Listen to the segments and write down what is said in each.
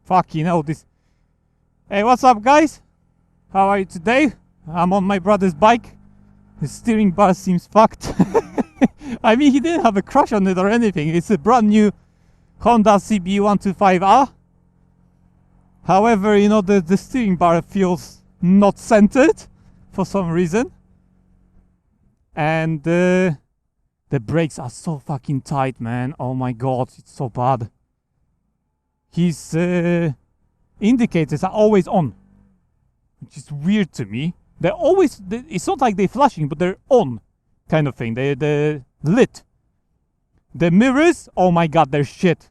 Fucking hell, this. Hey, what's up, guys? How are you today? I'm on my brother's bike. His steering bar seems fucked. I mean, he didn't have a crash on it or anything. It's a brand new Honda CB125R. However, you know, the steering bar feels not centered for some reason. And the brakes are so fucking tight, man. Oh my god, it's so bad. His indicators are always on, which is weird to me. They're always, it's not like they're flashing, but they're on, kind of thing. They're lit. The mirrors, oh my god, they're shit.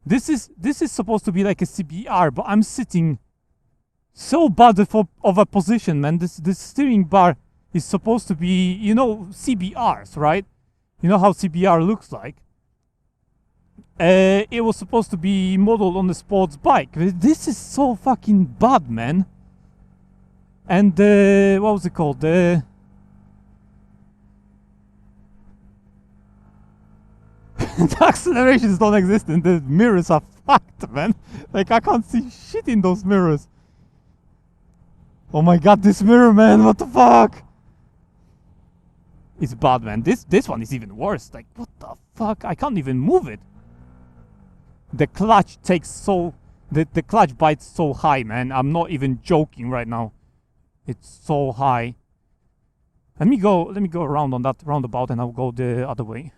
This is supposed to be like a CBR, but I'm sitting so bad of a position, man. This steering bar is supposed to be, you know, CBRs, right? You know how CBR looks like. It was supposed to be modeled on the sports bike. This is so fucking bad, man. And what was it called? The accelerations don't exist and the mirrors are fucked, man. Like, I can't see shit in those mirrors. Oh my god, this mirror, man, what the fuck? It's bad, man. This one is even worse. Like, what the fuck? I can't even move it. The clutch takes so... The clutch bites so high, man. I'm not even joking right now. It's so high. Let me go around on that roundabout and I'll go the other way.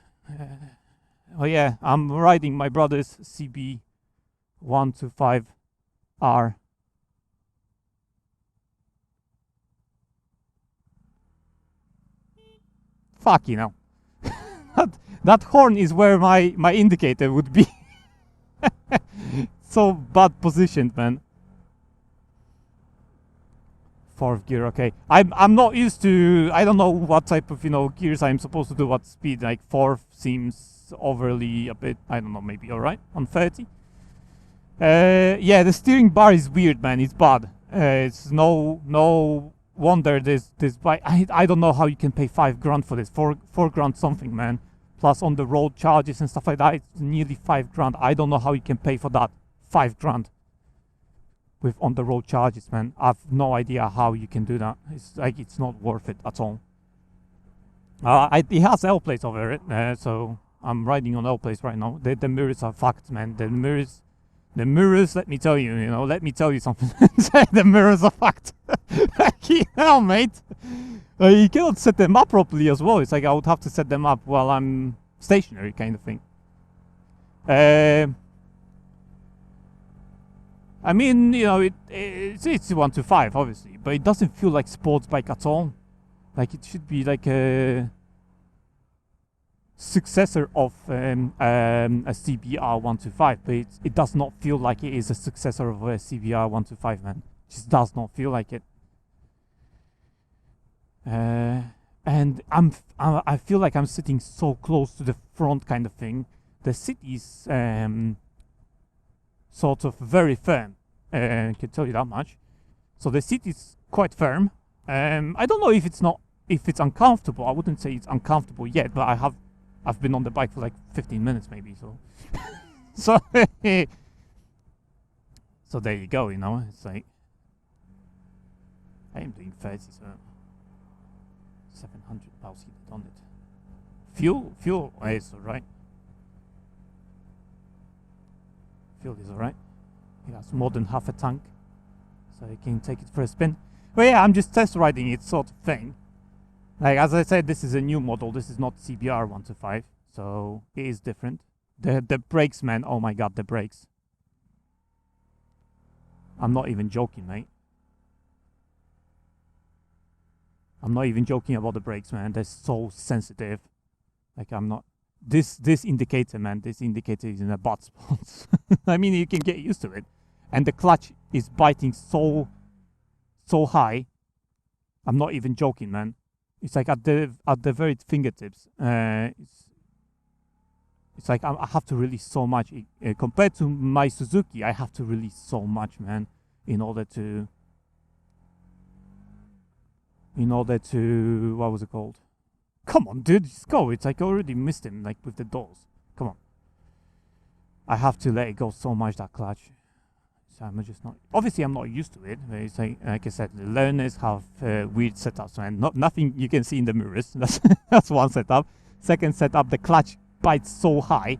Oh yeah, I'm riding my brother's CB125R. Fuck, you know. that horn is where my indicator would be. So bad positioned, man. Fourth gear, okay. I'm not used to, I don't know what type of, you know, gears I'm supposed to do, what speed. Like fourth seems overly a bit, I don't know, maybe alright on 30. Yeah, the steering bar is weird, man. It's bad. It's no wonder this bike. I don't know how you can pay $5,000 for this. Four grand something, man. Plus on the road charges and stuff like that, it's nearly $5,000. I don't know how you can pay for that. $5,000 with on the road charges, man. I've no idea how you can do that. It's like, it's not worth it at all. It has L plates over it, so I'm riding on L plates right now. The mirrors are fucked, man. The mirrors, let me tell you, you know, let me tell you something. The mirrors are fucked. Hell, mate. You cannot set them up properly as well. It's like I would have to set them up while I'm stationary, kind of thing. I mean, you know, it's 125, obviously, but it doesn't feel like sports bike at all. Like, it should be like a successor of a CBR 125, but it does not feel like it is a successor of a CBR 125, man. It just does not feel like it. And I feel like I'm sitting so close to the front, kind of thing. The seat is sort of very firm. I can tell you that much. So the seat is quite firm. I don't know if it's uncomfortable. I wouldn't say it's uncomfortable yet, but I've been on the bike for like 15 minutes maybe. So so so there you go. You know, it's like I am doing 30, so 700 miles heated on it. Fuel is alright. Fuel is alright. It has more than half a tank, so you can take it for a spin. But yeah, I'm just test riding it, sort of thing. Like, as I said, this is a new model. This is not CBR 125, so it is different. The brakes, man. Oh my god, the brakes. I'm not even joking, mate. I'm not even joking about the brakes, man. They're so sensitive. Like, I'm not... This indicator, man, this indicator is in a bad spot. I mean, you can get used to it. And the clutch is biting so high. I'm not even joking, man. It's like at the very fingertips. It's like I have to release so much. Compared to my Suzuki, I have to release so much, man, in order to... What was it called? Come on, dude, just go. It's like I already missed him, like, with the doors. Come on. I have to let it go so much, that clutch. I'm just not. Obviously, I'm not used to it. But it's like I said, the learners have weird setups, and nothing you can see in the mirrors. That's one setup. Second setup, the clutch bites so high.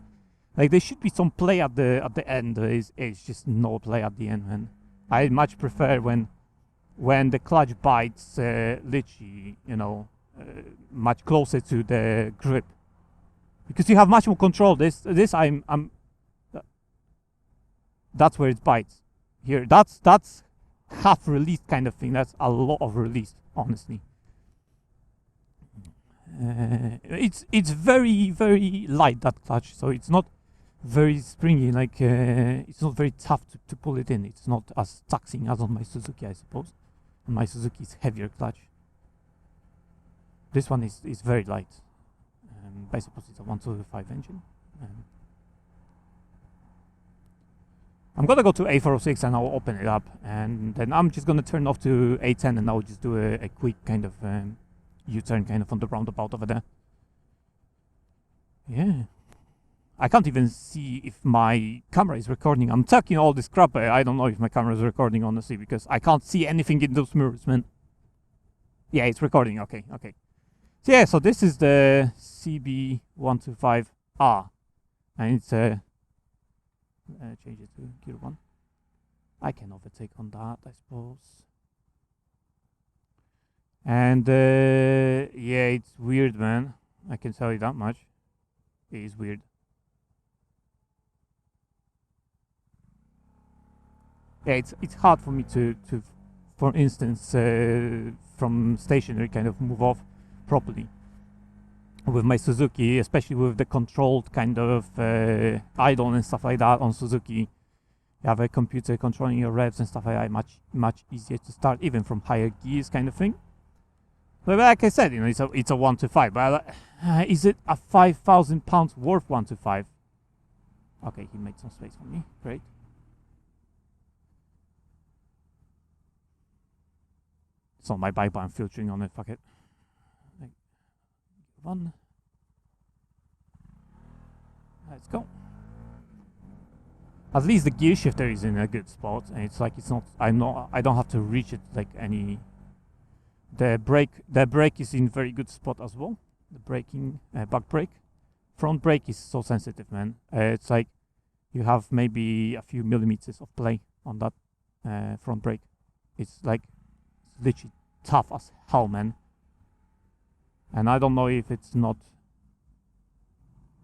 Like there should be some play at the end. It's just no play at the end, man. I much prefer when the clutch bites literally, much closer to the grip, because you have much more control. This I'm that's where it bites. Here, that's half released kind of thing. That's a lot of release, honestly. It's very, very light, that clutch, so it's not very springy. Like it's not very tough to pull it in. It's not as taxing as on my Suzuki, I suppose. And my Suzuki is heavier clutch. This one is very light. I suppose it's a 125 engine. I'm gonna go to A406 and I'll open it up, and then I'm just gonna turn off to A10 and I'll just do a quick kind of U-turn kind of on the roundabout over there. Yeah. I can't even see if my camera is recording. I'm talking all this crap. I don't know if my camera is recording, honestly, because I can't see anything in those mirrors, man. Yeah, it's recording. Okay. So yeah, so this is the CB125R, and it's change it to gear 1. I can overtake on that, I suppose. And yeah, it's weird, man. I can tell you that much. It is weird. Yeah, it's hard for me to for instance, from stationary kind of move off properly with my Suzuki, especially with the controlled kind of idle and stuff like that on Suzuki. You have a computer controlling your revs and stuff like that. Much easier to start, even from higher gears kind of thing. But like I said, it's a 125. But is it a £5,000 worth 125? Okay, he made some space for me. Great. It's not my bike, but I'm filtering on it. Fuck it. One. Let's go. At least the gear shifter is in a good spot, and it's like I don't have to reach it like any. The brake is in very good spot as well. The braking, back brake, front brake is so sensitive, man. It's like you have maybe a few millimeters of play on that front brake. It's like literally tough as hell, man. And I don't know if it's not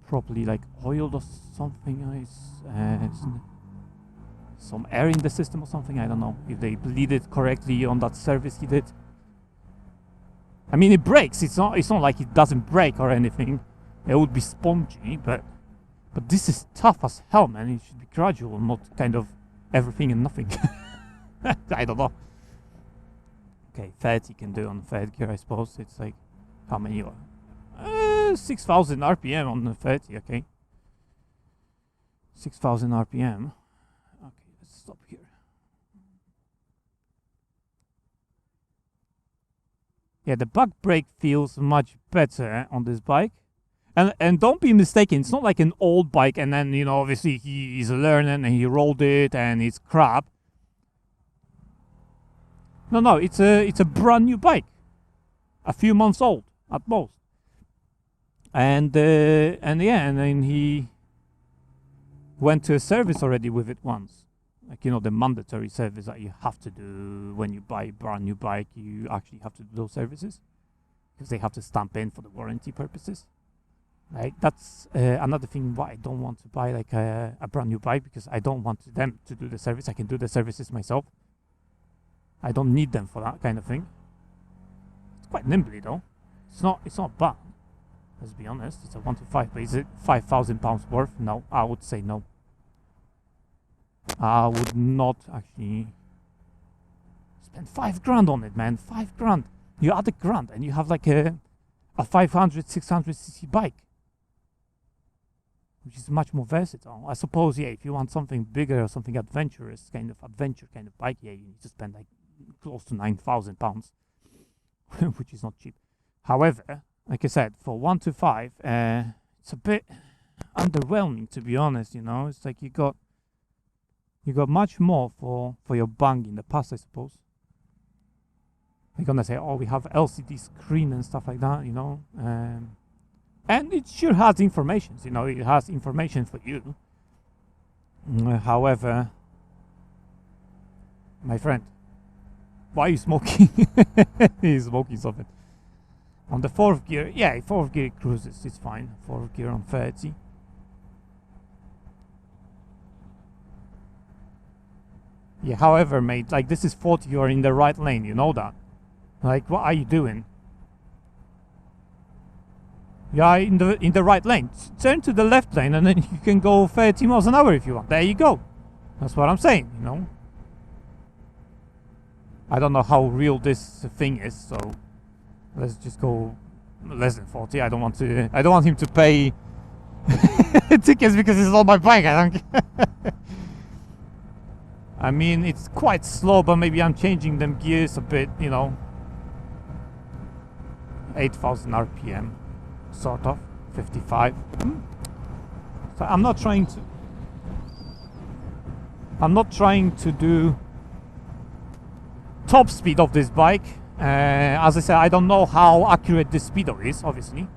properly like oiled or something. Some air in the system or something. I don't know if they bleed it correctly on that service he did. I mean, it breaks. It's not like it doesn't break or anything. It would be spongy, but this is tough as hell, man. It should be gradual, not kind of everything and nothing. I don't know. Okay, 30 can do on third gear, I suppose. It's like, how many are? 6,000 RPM on the 30, okay. 6,000 RPM. Okay, let's stop here. Yeah, the back brake feels much better on this bike. And don't be mistaken, it's not like an old bike and then, obviously he's learning and he rolled it and it's crap. No, it's a brand new bike. A few months old at most. And then he went to a service already with it once. Like, the mandatory service that you have to do when you buy a brand new bike. You actually have to do those services because they have to stamp in for the warranty purposes. Like, that's another thing why I don't want to buy like a brand new bike, because I don't want them to do the service. I can do the services myself. I don't need them for that kind of thing. It's quite nimbly though. It's not bad. Let's be honest. It's a 125, but is it £5,000 worth? No, I would say no. I would not actually spend £5,000 on it, man. £5,000. You add £1,000 and you have like a 500, 600cc bike, which is much more versatile. I suppose, yeah, if you want something bigger or something adventurous, adventure kind of bike, yeah, you need to spend like close to £9,000, which is not cheap. However, like I said, for 125, it's a bit underwhelming, to be honest. It's like you got You got much more for your bank in the past, I suppose. They're gonna say, oh, we have LCD screen and stuff like that, you know. And it sure has information, you know, it has information for you. However, my friend, why are you smoking? He's smoking something. On the 4th gear, yeah, 4th gear cruises, it's fine. 4th gear on 30. Yeah, however, mate, like this is 40, you're in the right lane, you know that. Like, what are you doing? Yeah, in the right lane. Turn to the left lane and then you can go 30 miles an hour if you want. There you go. That's what I'm saying, you know. I don't know how real this thing is, so let's just go less than 40. I don't want him to pay tickets because it's on my bike. I don't care. I mean, it's quite slow, but maybe I'm changing them gears a bit, you know. 8,000 RPM, sort of, 55. So I'm not trying to do top speed of this bike. As I said, I don't know how accurate this speedo is, obviously.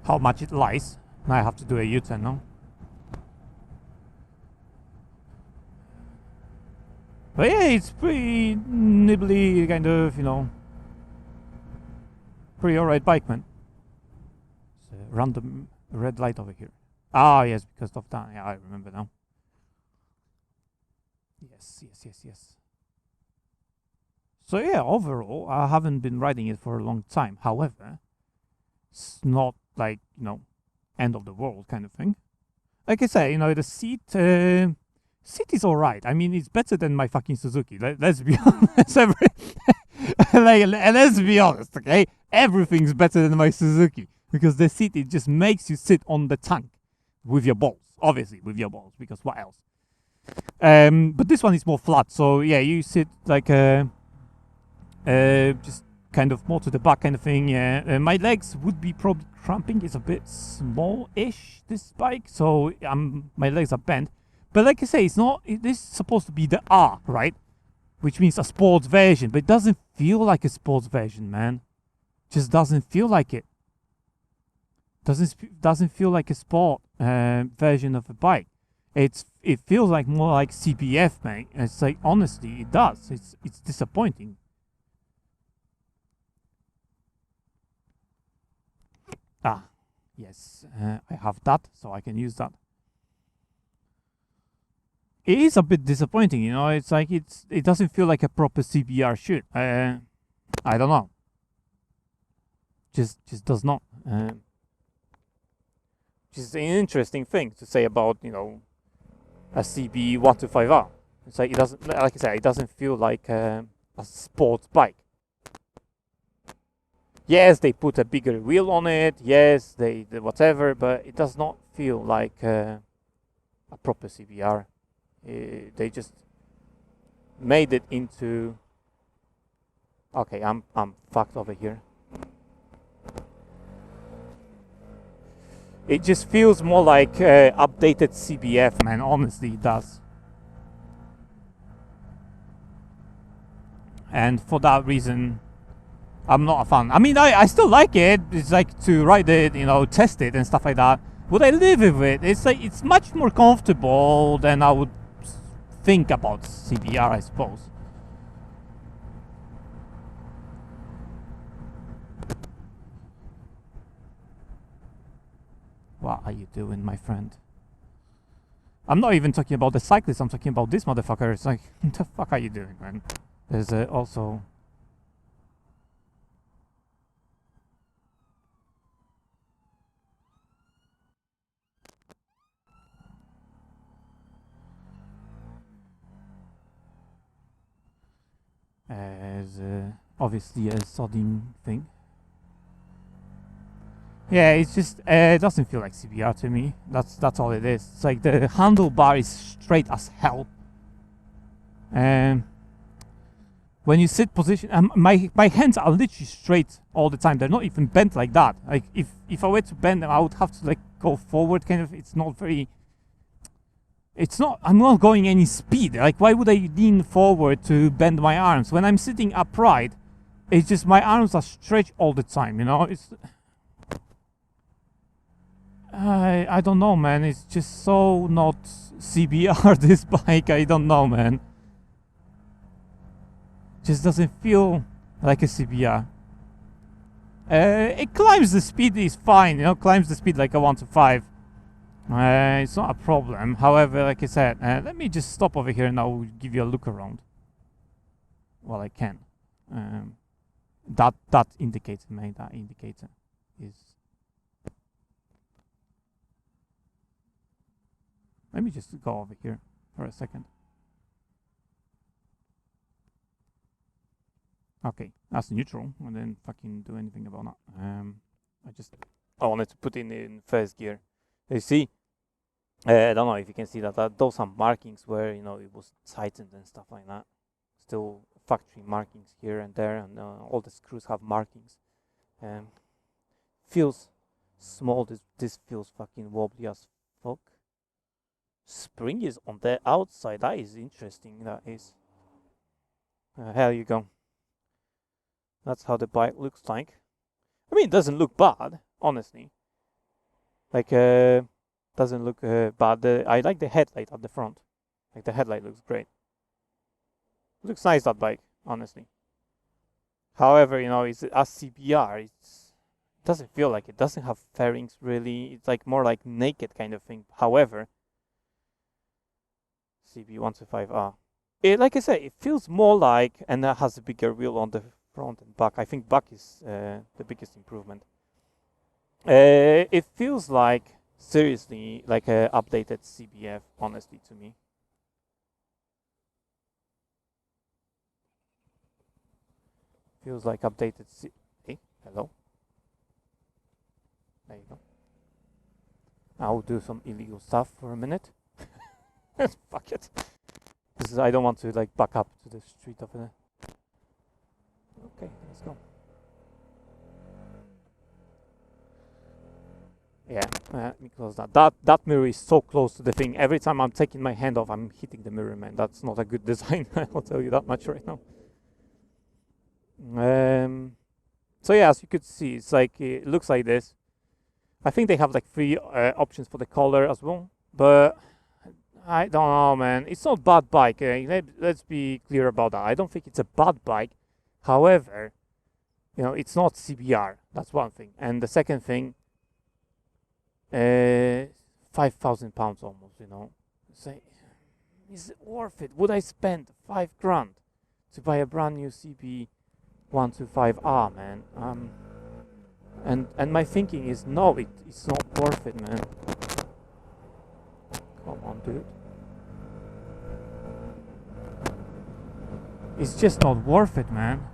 How much it lies. Now I have to do a U-turn now. But yeah, it's pretty nibbly, kind of, you know, pretty alright bike, man. It's a random red light over here. Ah, yes, because of that. Yeah, I remember now. Yes. So yeah, overall, I haven't been riding it for a long time. However, it's not like, you know, end of the world kind of thing. Like I say, you know, the seat is alright. I mean, it's better than my fucking Suzuki. Let's be honest. Let's be honest, okay? Everything's better than my Suzuki because the seat, it just makes you sit on the tank with your balls. Obviously, with your balls, because what else? But this one is more flat, so yeah, you sit like just kind of more to the back kind of thing. Yeah, my legs would be probably cramping. It's a bit small-ish, this bike, so my legs are bent. But like I say, this is supposed to be the R, right? Which means a sports version, but it doesn't feel like a sports version, man. Just doesn't feel like it. Doesn't feel like a sport version of a bike. It feels like more like CBF, man. It's like, honestly, it does. It's disappointing. Ah, yes, I have that, so I can use that. It is a bit disappointing, you know. It's like it doesn't feel like a proper CBR shoot. I don't know. Just does not. Which is an interesting thing to say about, you know, a CB125R. It's like it doesn't, like I said, it doesn't feel like a sports bike. Yes, they put a bigger wheel on it. Yes, they whatever, but it does not feel like a proper CBR. They just made it into. Okay, I'm fucked over here. It just feels more like updated CBF, man. Honestly, it does. And for that reason, I'm not a fan. I mean, I still like it. It's like to ride it, you know, test it and stuff like that. Would I live with it? It's like it's much more comfortable than I would think about CBR, I suppose. What are you doing, my friend? I'm not even talking about the cyclist, I'm talking about this motherfucker. It's like, what the fuck are you doing, man? There's also... obviously a sodding thing. Yeah, it's just it doesn't feel like CBR to me. That's all it is. It's like the handlebar is straight as hell. And when you sit position, my hands are literally straight all the time. They're not even bent like that. Like if I were to bend them, I would have to like go forward. Kind of. It's not very it's not. I'm not going any speed. Like, why would I lean forward to bend my arms when I'm sitting upright? It's just my arms are stretched all the time. You know, it's. I don't know, man. It's just so not CBR. This bike, I don't know, man. Just doesn't feel like a CBR. It climbs the speed is fine, you know, climbs the speed like a 125. It's not a problem. However, like I said, let me just stop over here and I'll give you a look around. Well, I can. That indicator, mate. That indicator is. Let me just go over here for a second. Okay, that's neutral. I didn't fucking do anything about that. I wanted to put in first gear. You see, I don't know if you can see that those are markings where, you know, it was tightened and stuff like that. Still factory markings here and there, and all the screws have markings. Feels small. This feels fucking wobbly as fuck. Spring is on the outside. That is interesting. That is. Here you go. That's how the bike looks like. I mean, it doesn't look bad, honestly. Like, doesn't look bad. I like the headlight at the front. Like, the headlight looks great. Looks nice, that bike, honestly. However, you know, it's a CBR. It doesn't feel like it. Doesn't have fairings, really. It's like more like naked kind of thing. However, CB125R. Like I said, it feels more like, and that has a bigger wheel on the front and back. I think back is the biggest improvement. It feels like, seriously, like a updated CBF, honestly, to me. Feels like updated Hey, hello. There you go. I'll do some illegal stuff for a minute. Fuck it. I don't want to like back up to the street over there. Okay, let's go. Yeah, let me close that. That mirror is so close to the thing. Every time I'm taking my hand off, I'm hitting the mirror, man. That's not a good design. I'll tell you that much right now. So yeah, as you could see, it's like it looks like this. I think they have like 3 options for the color as well, but I don't know, man. It's not a bad bike. Let's be clear about that. I don't think it's a bad bike. However, you know, it's not CBR. That's one thing. And the second thing, 5,000 pounds almost, you know. Say, is it worth it? Would I spend 5 grand to buy a brand new CB125R, man? And my thinking is, no, it's not worth it, man. Come on, dude. It's just not worth it, man.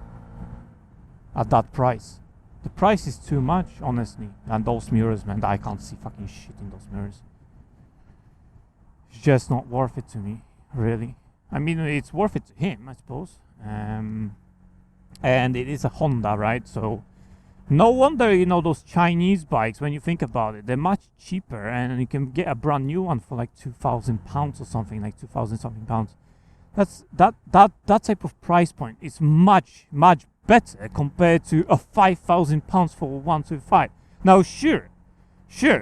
At that price. The price is too much, honestly. And those mirrors, man, I can't see fucking shit in those mirrors. It's just not worth it to me, really. I mean, it's worth it to him, I suppose. And it is a Honda, right? So no wonder, you know, those Chinese bikes, when you think about it, they're much cheaper, and you can get a brand new one for like 2,000 pounds or something, like 2,000 something pounds. That type of price point is much better compared to a 5,000 pounds for a 125. Now, sure,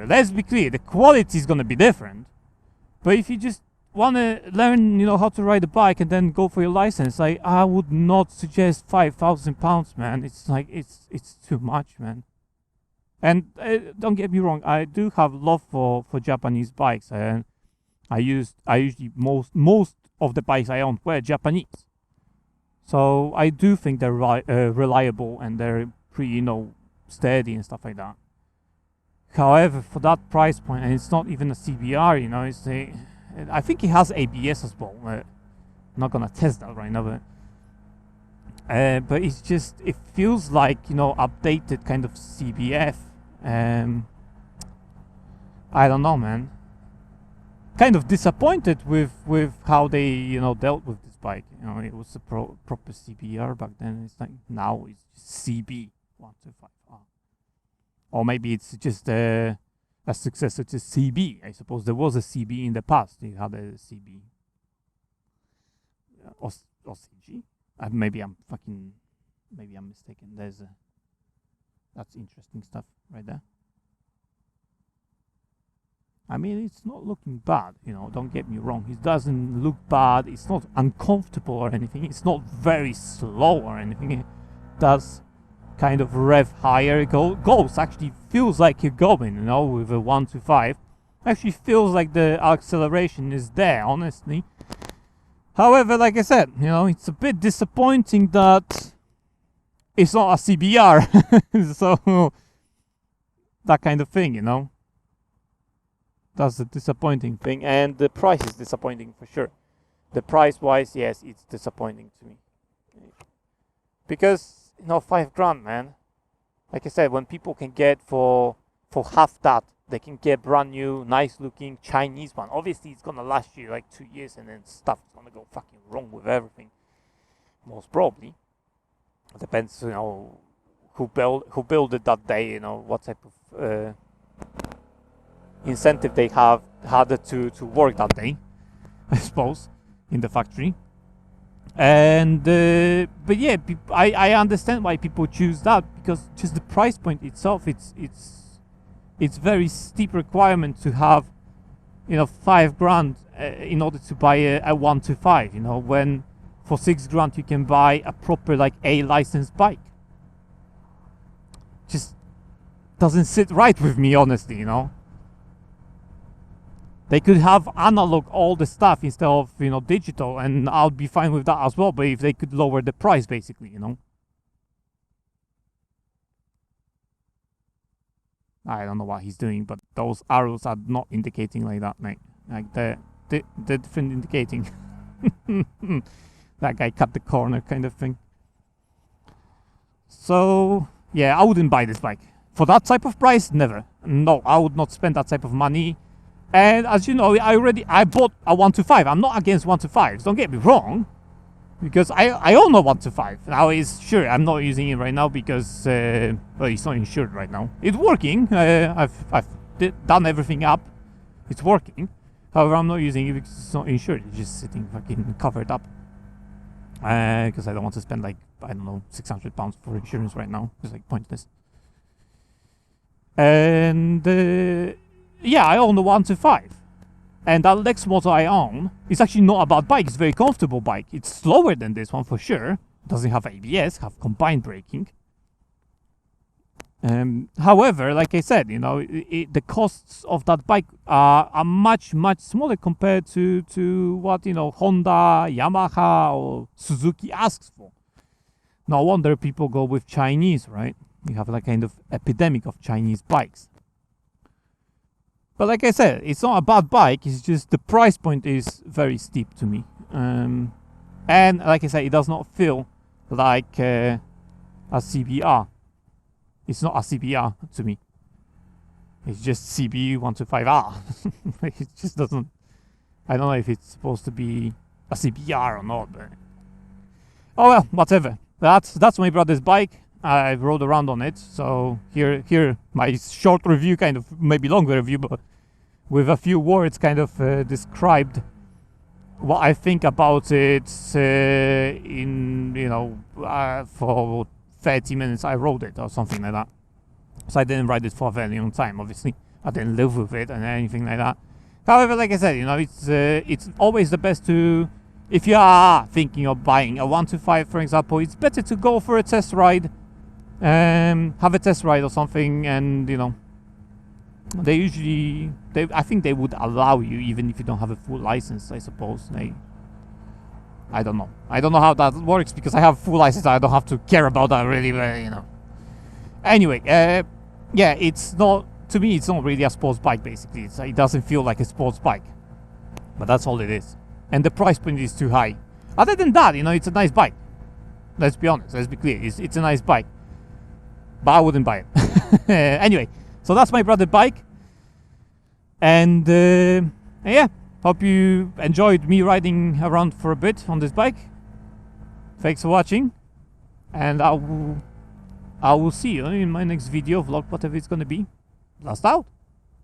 let's be clear, the quality is gonna be different. But if you just wanna learn, you know, how to ride a bike and then go for your license, I would not suggest 5,000 pounds, man. It's like it's too much, man. And don't get me wrong, I do have love for Japanese bikes, and I usually most of the bikes I owned were Japanese. So I do think they're reliable and they're pretty, you know, steady and stuff like that. However, for that price point, and it's not even a CBR, you know, I think it has ABS as well. I'm not gonna test that right now, but it's just, it feels like, you know, updated kind of CBF. I don't know, man. Kind of disappointed with how they, you know, dealt with this bike. You know, it was a proper CBR back then. It's like now it's just CB125R, or maybe it's just a successor to CB. I suppose there was a CB in the past. You had a CB or CG. Maybe I'm mistaken. That's interesting stuff right there. I mean, it's not looking bad, don't get me wrong. It doesn't look bad. It's not uncomfortable or anything. It's not very slow or anything. It does kind of rev higher. It goes actually feels like you're going, with a 1 to 5. Actually feels like the acceleration is there, honestly. However, like I said, it's a bit disappointing that it's not a CBR. So, that kind of thing, That's the disappointing thing, and the price is disappointing for sure. The price-wise, yes, it's disappointing to me. Because, $5,000, man. Like I said, when people can get for half that, they can get brand new, nice-looking Chinese one. Obviously, it's gonna last you like 2 years, and then stuff's gonna go fucking wrong with everything. Most probably. It depends, who built it that day. What type of incentive they had to work that day, I suppose, in the factory. And but yeah, I understand why people choose that, because just the price point itself, it's very steep requirement to have $5,000 in order to buy a 1 to 5. When for $6,000 you can buy a proper like A licensed bike. Just doesn't sit right with me, honestly. They could have analog all the stuff instead of digital, and I'll be fine with that as well. But if they could lower the price, basically, I don't know what he's doing, but those arrows are not indicating like that, mate. Like they're different indicating. That guy cut the corner, kind of thing. So yeah, I wouldn't buy this bike for that type of price. Never. No, I would not spend that type of money. And as you know, I bought a 1 to 5. I'm not against 1 to 5s. Don't get me wrong, because I own a 1 to 5. Now, sure, I'm not using it right now because it's not insured right now. It's working. I've done everything up. It's working. However, I'm not using it because it's not insured. It's just sitting fucking covered up. Because I don't want to spend like, I don't know, £600 for insurance right now. It's like pointless. And yeah, I own the 1 to 5. And that next model I own is actually not a bad bike. It's a very comfortable bike. It's slower than this one for sure. Doesn't have ABS, have combined braking. However, like I said, the costs of that bike are much, much smaller compared to what, Honda, Yamaha, or Suzuki asks for. No wonder people go with Chinese, right? You have like kind of epidemic of Chinese bikes. But like I said, it's not a bad bike. It's just the price point is very steep to me. And like I said, it does not feel like a CBR. It's not a CBR to me. It's just CB125R. It just doesn't. I don't know if it's supposed to be a CBR or not. But oh well, whatever. That's my brother's bike. I rode around on it. So here my short review, kind of maybe longer review, but with a few words, kind of described what I think about it. For 30 minutes I rode it or something like that. So I didn't ride it for a very long time, obviously. I didn't live with it and anything like that. However, like I said, it's always the best to, if you are thinking of buying a 1 to 5, for example, it's better to go for a test ride, have a test ride or something, and I think they would allow you even if you don't have a full license, I suppose. I don't know how that works, because I have full license. I don't have to care about that really, Anyway, yeah, it's not, to me, it's not really a sports bike, basically. It doesn't feel like a sports bike, but that's all it is. And the price point is too high. Other than that, it's a nice bike. Let's be honest, let's be clear. It's a nice bike, but I wouldn't buy it. Anyway, so that's my brother's bike. And yeah, hope you enjoyed me riding around for a bit on this bike. Thanks for watching, and I will see you in my next video, vlog, whatever it's gonna be. Blast out!